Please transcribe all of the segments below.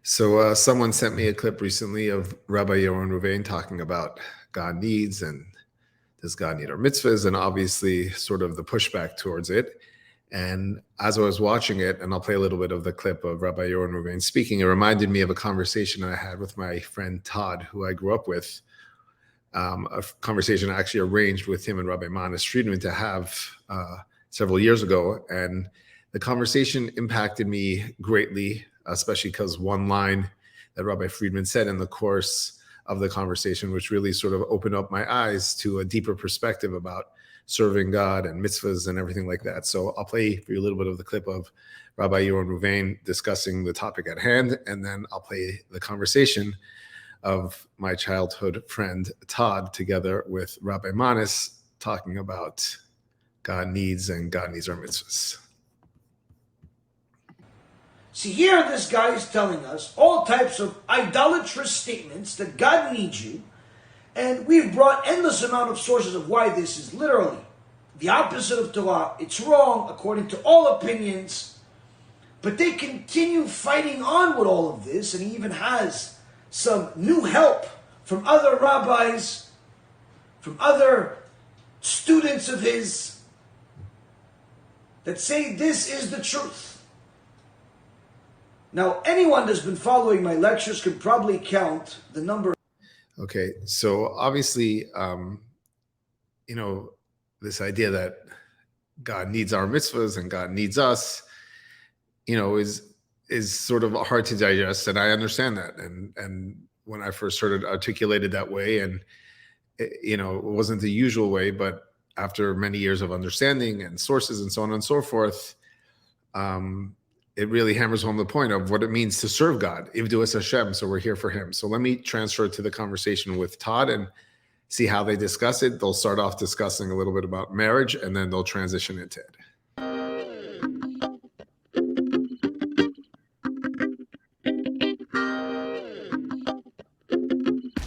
Someone sent me a clip recently of Rabbi Yaron Ruvain talking about God needs and does God need our mitzvahs, and obviously sort of the pushback towards it. And as I was watching it, and I'll play a little bit of the clip of Rabbi Yaron Ruvain speaking, it reminded me of a conversation I had with my friend Todd, who I grew up with, a conversation I actually arranged with him and Rabbi Manis Friedman to have several years ago. And the conversation impacted me greatly, especially because one line that Rabbi Friedman said in the course of the conversation, which really sort of opened up my eyes to a deeper perspective about serving God and mitzvahs and everything like that. So I'll play for you a little bit of the clip of Rabbi Yaron Ruvain discussing the topic at hand, and then I'll play the conversation of my childhood friend Todd together with Rabbi Manis talking about God needs and God needs our mitzvahs. See, here this guy is telling us all types of idolatrous statements that God needs you, and we've brought endless amount of sources of why this is literally the opposite of Torah. It's wrong according to all opinions, but they continue fighting on with all of this, and he even has some new help from other rabbis, from other students of his, that say this is the truth. Now, anyone that's been following my lectures can probably count the number. Okay, so obviously, this idea that God needs our mitzvahs and God needs us, is sort of hard to digest, and I understand that. And when I first heard it articulated that way, and it wasn't the usual way, but after many years of understanding and sources and so on and so forth, it really hammers home the point of what it means to serve God. Ivdu es Hashem, so we're here for Him. So let me transfer to the conversation with Todd and see how they discuss it. They'll start off discussing a little bit about marriage, and then they'll transition into it.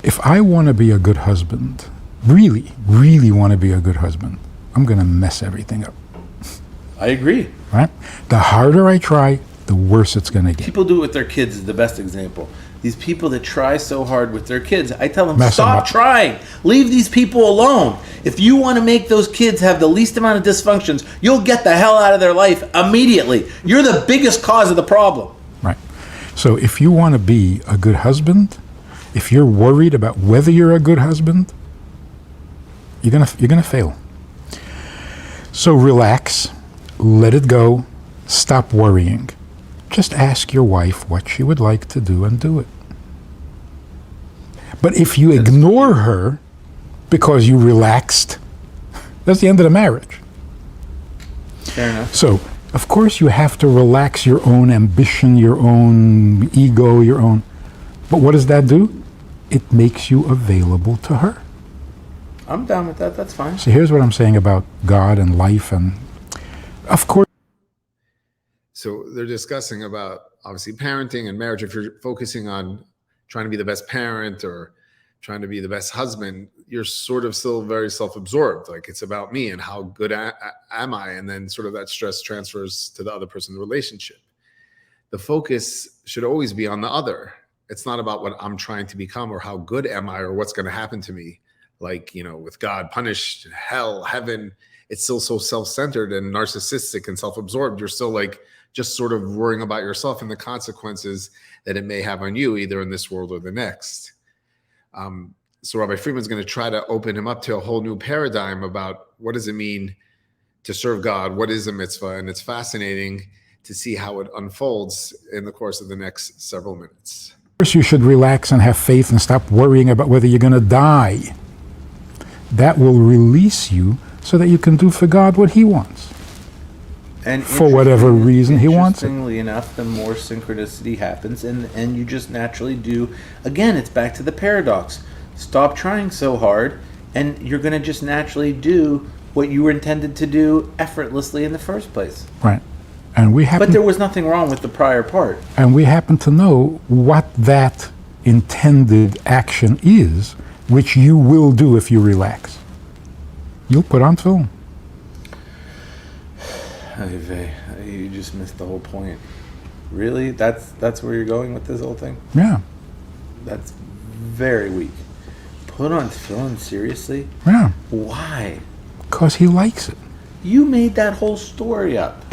If I want to be a good husband, really, really want to be a good husband, I'm going to mess everything up. I agree. Right? The harder I try, the worse it's going to get. People do it with their kids is the best example. These people that try so hard with their kids, I tell them, stop trying. Leave these people alone. If you want to make those kids have the least amount of dysfunctions, you'll get the hell out of their life immediately. You're the biggest cause of the problem. Right. So if you want to be a good husband, if you're worried about whether you're a good husband, you're gonna fail. So relax, let it go, stop worrying. Just ask your wife what she would like to do and do it. But if you ignore her because you relaxed, that's the end of the marriage. Fair enough. So, of course, you have to relax your own ambition, your own ego, your own. But what does that do? It makes you available to her. I'm down with that. That's fine. So here's what I'm saying about God and life, and of course. So they're discussing about obviously parenting and marriage. If you're focusing on trying to be the best parent or trying to be the best husband, you're sort of still very self-absorbed. Like, it's about me and how good am I? And then sort of that stress transfers to the other person in the relationship. The focus should always be on the other. It's not about what I'm trying to become or how good am I or what's going to happen to me. Like, with God, punished, hell, heaven, it's still so self-centered and narcissistic and self-absorbed. You're still like just sort of worrying about yourself and the consequences that it may have on you, either in this world or the next. So Rabbi Friedman's going to try to open him up to a whole new paradigm about what does it mean to serve God? What is a mitzvah? And it's fascinating to see how it unfolds in the course of the next several minutes. First, you should relax and have faith and stop worrying about whether you're going to die. That will release you so that you can do for God what He wants. And for whatever reason He wants it. Interestingly enough, the more synchronicity happens, and you just naturally do. Again, it's back to the paradox. Stop trying so hard, and you're going to just naturally do what you were intended to do effortlessly in the first place. Right. And but there was nothing wrong with the prior part. And we happen to know what that intended action is, which you will do if you relax. You'll put on film. You just missed the whole point. Really? That's where you're going with this whole thing? Yeah. That's very weak. Put on tefillin, seriously? Yeah. Why? Because he likes it. You made that whole story up.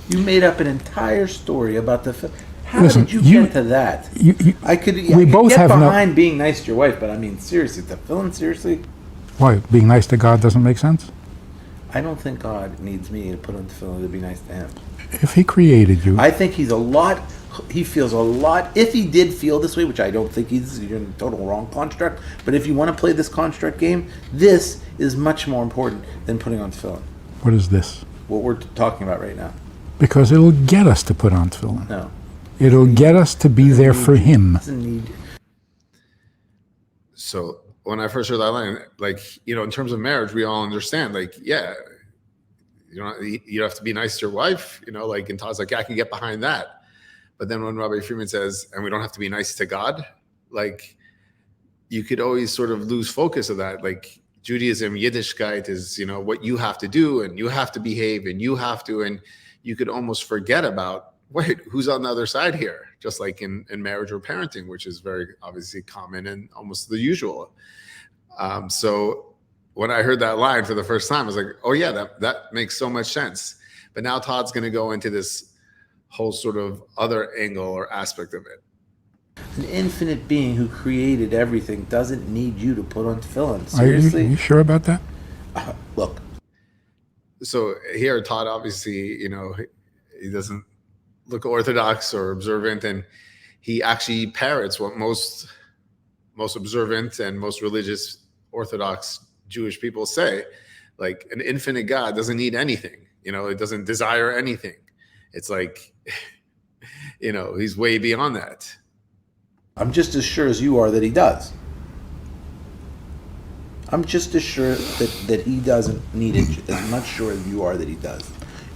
You made up an entire story about the. How Listen, did you get to that? I could. We could both get have no- behind being nice to your wife, but I mean, seriously, tefillin, seriously? Why? Being nice to God doesn't make sense? I don't think God needs me to put on tefillin to be nice to him. If he created you, I think he feels a lot, if he did feel this way, which I don't think you're in the total wrong construct, but if you want to play this construct game, this is much more important than putting on tefillin. what is this? What we're talking about right now. Because it'll get us to put on tefillin. No. It'll get us to be there for him. Doesn't need. So when I first heard that line, like, in terms of marriage, we all understand, like, yeah, you have to be nice to your wife, like, and Todd's like, yeah, I can get behind that. But then when Rabbi Freeman says, and we don't have to be nice to God, like, you could always sort of lose focus of that. Like, Judaism, Yiddishkeit is, what you have to do, and you have to behave, and you could almost forget about, wait, who's on the other side here? Just like in marriage or parenting, which is very obviously common and almost the usual. So when I heard that line for the first time, I was like, oh yeah, that makes so much sense. But now Todd's going to go into this whole sort of other angle or aspect of it. An infinite being who created everything doesn't need you to put on tefillin. Are Seriously? you sure about that? Look. So here, Todd, obviously, he doesn't look orthodox or observant, and he actually parrots what most observant and most religious Orthodox Jewish people say. Like, an infinite God doesn't need anything. It doesn't desire anything. It's like, he's way beyond that. I'm just as sure as you are that he does. I'm just as sure that he doesn't need it, as much sure as you are that he does.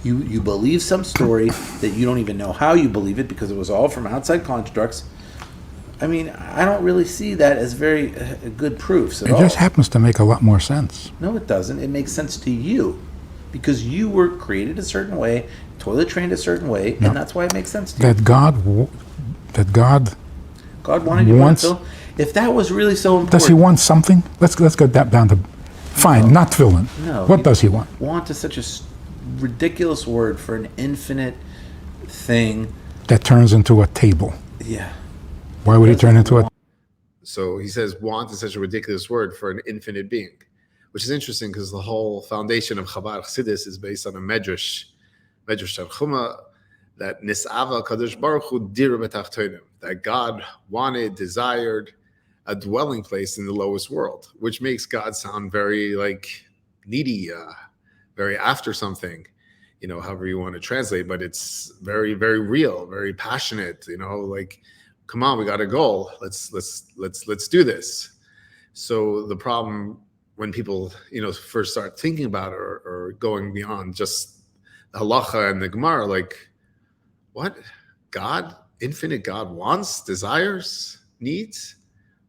You believe some story that you don't even know how you believe it because it was all from outside constructs. I mean, I don't really see that as very good proofs at all. It just happens to make a lot more sense. No, it doesn't. It makes sense to you because you were created a certain way, toilet trained a certain way, and that's why it makes sense to you. That God wanted you wants, to fill. If that was really so important, does he want something? Let's go down to fine, not tefillin. No. What does he want? Want is such a ridiculous word for an infinite thing that turns into a table. Yeah. Why would he turn into a? So he says want is such a ridiculous word for an infinite being, which is interesting because the whole foundation of Chabad Chassidus is based on a medrash Tanchuma, that Nisava Kadosh Baruch Hu dir b'tachtonim, that God wanted, desired a dwelling place in the lowest world, which makes God sound very like needy, very after something, however you want to translate, but it's very, very real, very passionate, like, come on, we got a goal. Let's do this. So the problem when people, first start thinking about it or going beyond just the halacha and the Gemara, like, what? God, infinite God wants, desires, needs,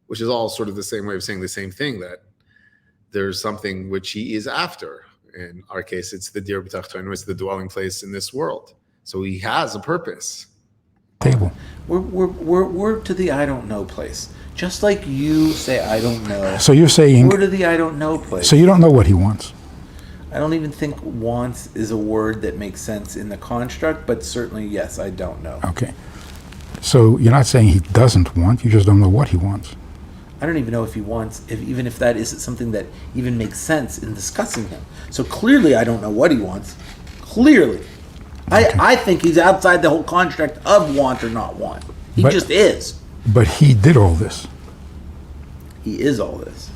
which is all sort of the same way of saying the same thing, that there's something which he is after. In our case, it's the dir b'tachtonim, it's the dwelling place in this world. So he has a purpose. Table. We're to the I don't know place. Just like you say I don't know. So you're saying we're to the I don't know place. So you don't know what he wants. I don't even think wants is a word that makes sense in the construct, but certainly yes, I don't know. Okay. So you're not saying he doesn't want, you just don't know what he wants. I don't even know if he wants, even if that is something that even makes sense in discussing him. So clearly I don't know what he wants. Clearly. Okay. I think he's outside the whole construct of want or not want. He just is. But he did all this. He is all this.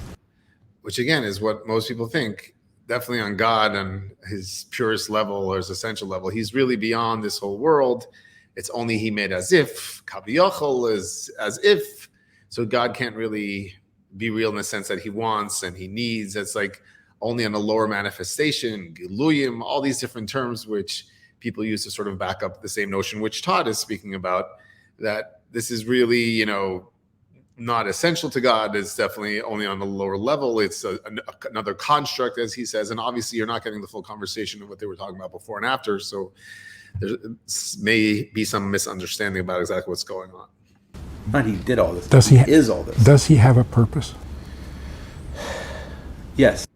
Which again is what most people think. Definitely on God and his purest level or his essential level. He's really beyond this whole world. It's only he made as if. Kaviyachol is as if. So God can't really be real in the sense that he wants and he needs. It's like only on a lower manifestation, giluyim, all these different terms which people use to sort of back up the same notion which Todd is speaking about, that this is really, not essential to God. It's definitely only on a lower level. It's another construct, as he says. And obviously you're not getting the full conversation of what they were talking about before and after. So there may be some misunderstanding about exactly what's going on. But he did all this. Does he is all this? Does he have a purpose? Yes.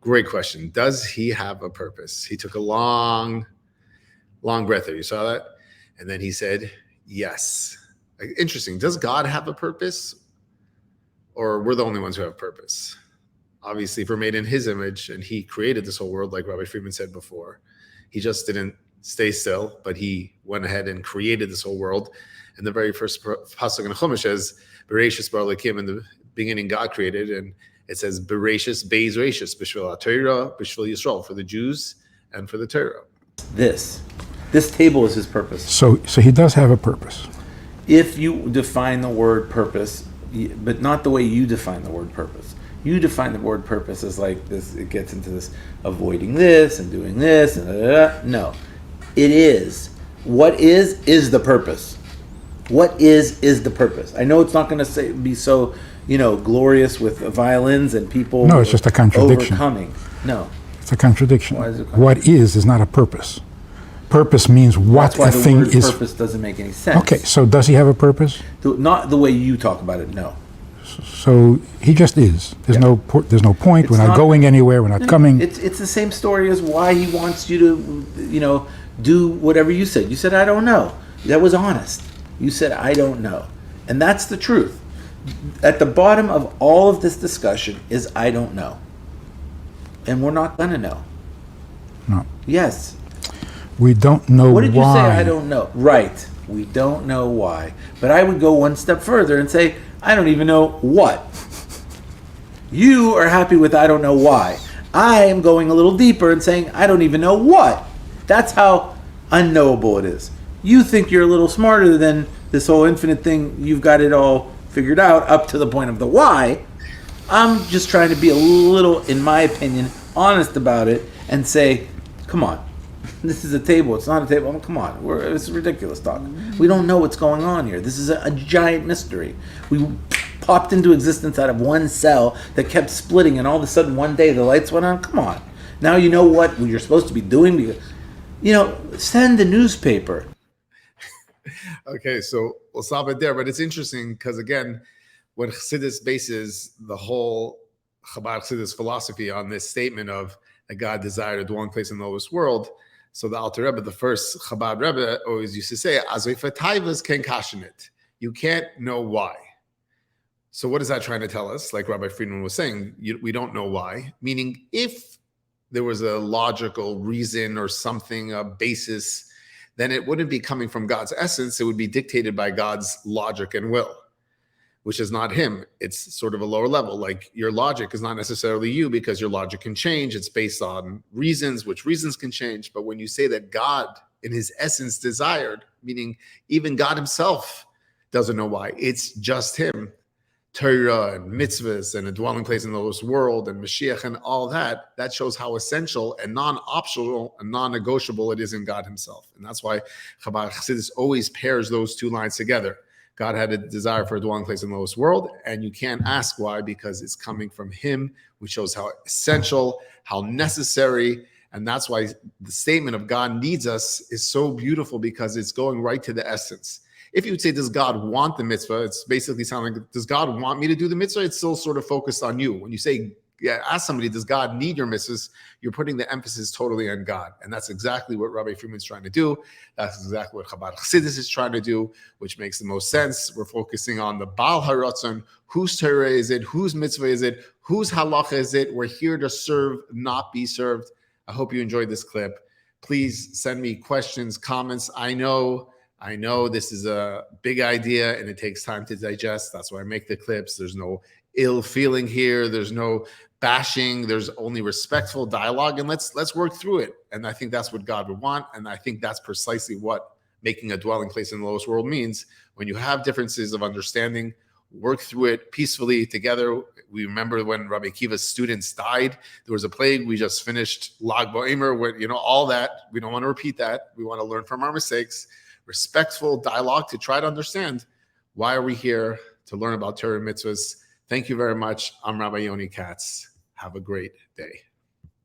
Great question. Does he have a purpose? He took a long breath there. You saw that? And then he said, yes. Interesting. Does God have a purpose? Or we're the only ones who have purpose? Obviously, if we're made in his image and he created this whole world, like Rabbi Friedman said before, he just didn't stay still, but he went ahead and created this whole world. And the very first pasuk in Chumash says, Bereshis bar Elokim, in the beginning God created, and it says Bereshis beis Reshis, b'shvil HaTorah, b'shvil Yisrael, for the Jews and for the Torah. This table is his purpose. So he does have a purpose. If you define the word purpose, but not the way you define the word purpose. You define the word purpose as like this, it gets into this avoiding this and doing this and no. It is. What is the purpose. What is the purpose. I know it's not going to be so, glorious with violins and people. No, it's just a contradiction. Overcoming. No. It's a contradiction. Why is it What is not a purpose. Purpose means what That's why a the thing word is. Purpose doesn't make any sense. Okay, so does he have a purpose? Not the way you talk about it, no. So he just is. There's no point. We're not going anywhere. We're not coming. It's the same story as why he wants you to, do whatever you said. You said, I don't know. That was honest. You said, I don't know. And that's the truth. At the bottom of all of this discussion is, I don't know. And we're not going to know. No. Yes. We don't know why. What did you say? I don't know. Right. We don't know why. But I would go one step further and say, I don't even know what. You are happy with I don't know why. I am going a little deeper and saying, I don't even know what. That's how unknowable it is. You think you're a little smarter than this whole infinite thing. You've got it all figured out up to the point of the why. I'm just trying to be a little, in my opinion, honest about it and say, come on. This is a table. It's not a table. Come on. It's ridiculous talk. We don't know what's going on here. This is a giant mystery. We popped into existence out of one cell that kept splitting, and all of a sudden one day the lights went on. Come on. Now you know what you're supposed to be doing. Because, send the newspaper. Okay, so we'll stop it there. But it's interesting because, again, when Chassidus bases the whole Chabad Chassidus philosophy on this statement of that God desired a dwelling place in the lowest world. So the Alter Rebbe, the first Chabad Rebbe, always used to say, "Azoifatayvas ken kashinit." You can't know why. So what is that trying to tell us? Like Rabbi Friedman was saying, we don't know why. Meaning, if there was a logical reason or something, a basis, then it wouldn't be coming from God's essence. It would be dictated by God's logic and will, which is not him. It's sort of a lower level. Like your logic is not necessarily you because your logic can change. It's based on reasons, which reasons can change. But when you say that God in his essence desired, meaning even God himself doesn't know why, it's just him. Torah and mitzvahs and a dwelling place in the lowest world and Mashiach and all that shows how essential and non-optional and non-negotiable it is in God himself. And that's why Chabad Chassidus always pairs those two lines together. God had a desire for a dwelling place in the lowest world, and you can't ask why because it's coming from him, which shows how essential, how necessary, and that's why the statement of God needs us is so beautiful because it's going right to the essence. If you would say, does God want the mitzvah? It's basically sounding like, does God want me to do the mitzvah? It's still sort of focused on you. When you say, ask somebody, does God need your mitzvahs? You're putting the emphasis totally on God. And that's exactly what Rabbi Friedman's trying to do. That's exactly what Chabad Chassidus is trying to do, which makes the most sense. We're focusing on the Baal HaRatzon. Whose Torah is it? Whose mitzvah is it? Whose halacha is it? We're here to serve, not be served. I hope you enjoyed this clip. Please send me questions, comments. I know this is a big idea and it takes time to digest. That's why I make the clips. There's no ill feeling here. There's no bashing. There's only respectful dialogue, and let's work through it. And I think that's what God would want. And I think that's precisely what making a dwelling place in the lowest world means. When you have differences of understanding, work through it peacefully together. We remember when Rabbi Akiva's students died, there was a plague. We just finished Lag BaOmer, all that. We don't want to repeat that. We want to learn from our mistakes. Respectful dialogue to try to understand why are we here to learn about Torah and mitzvahs. Thank you very much. I'm Rabbi Yoni Katz. Have a great day.